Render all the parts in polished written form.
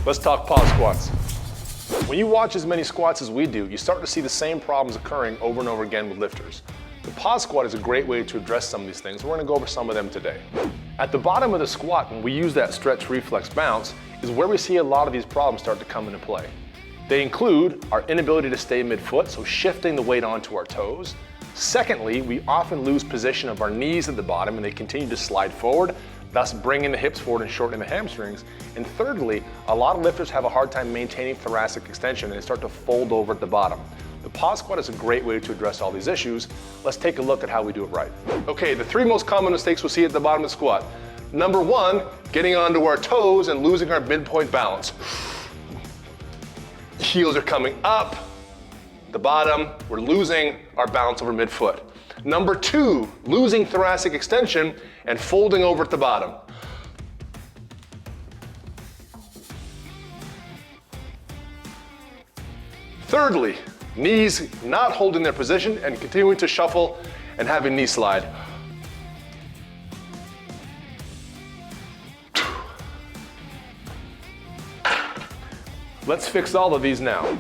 Let's talk pause squats. When you watch as many squats as we do, you start to see the same problems occurring over and over again with lifters. The pause squat is a great way to address some of these things. We're going to go over some of them today. At the bottom of the squat, when we use that stretch reflex bounce, is where we see a lot of these problems start to come into play. They include our inability to stay mid-foot, so shifting the weight onto our toes. Secondly, we often lose position of our knees at the bottom and they continue to slide forward, thus bringing the hips forward and shortening the hamstrings. And thirdly, a lot of lifters have a hard time maintaining thoracic extension and they start to fold over at the bottom. The pause squat is a great way to address all these issues. Let's take a look at how we do it right. Okay, the three most common mistakes we'll see at the bottom of the squat. Number one, getting onto our toes and losing our midpoint balance. Heels are coming up. The bottom, we're losing our balance over midfoot. Number two, losing thoracic extension and folding over at the bottom. Thirdly, knees not holding their position and continuing to shuffle and having knee slide. Let's fix all of these now.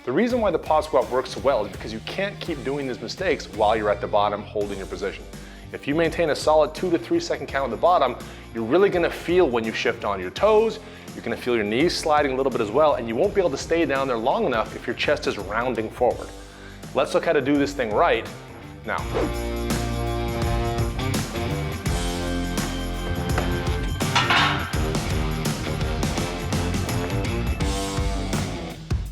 The reason why the pause squat works so well is because you can't keep doing these mistakes while you're at the bottom holding your position. If you maintain a solid 2 to 3 second count at the bottom, you're really gonna feel when you shift on your toes, you're gonna feel your knees sliding a little bit as well, and you won't be able to stay down there long enough if your chest is rounding forward. Let's look how to do this thing right now.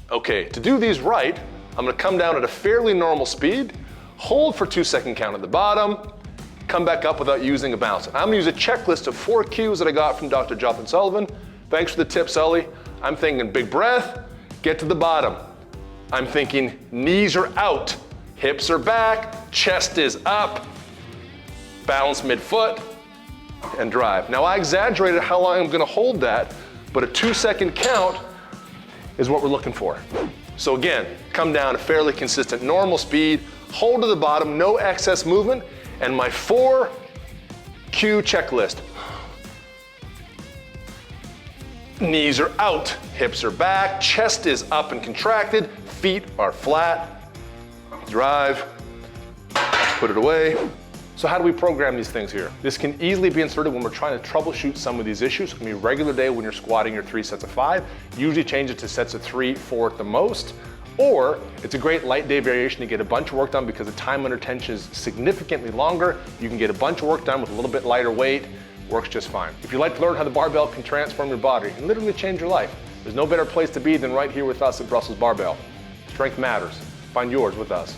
Okay, to do these right, I'm gonna come down at a fairly normal speed, hold for 2 second count at the bottom, come back up without using a bounce. I'm gonna use a checklist of 4 cues that I got from Dr. Jonathan Sullivan. Thanks for the tip, Sully. I'm thinking big breath, get to the bottom. I'm thinking knees are out, hips are back, chest is up, balance midfoot, and drive. Now I exaggerated how long I'm gonna hold that, but a 2 second count is what we're looking for. So again, come down a fairly consistent normal speed, hold to the bottom, no excess movement, and my 4 cue checklist. Knees are out, hips are back, chest is up and contracted, feet are flat, drive, put it away. So how do we program these things here? This can easily be inserted when we're trying to troubleshoot some of these issues. It can be a regular day when you're squatting your 3 sets of 5. Usually change it to sets of 3, 4 at the most. Or it's a great light day variation to get a bunch of work done because the time under tension is significantly longer. You can get a bunch of work done with a little bit lighter weight. Works just fine. If you'd like to learn how the barbell can transform your body and literally change your life, there's no better place to be than right here with us at Brussels Barbell. Strength matters. Find yours with us.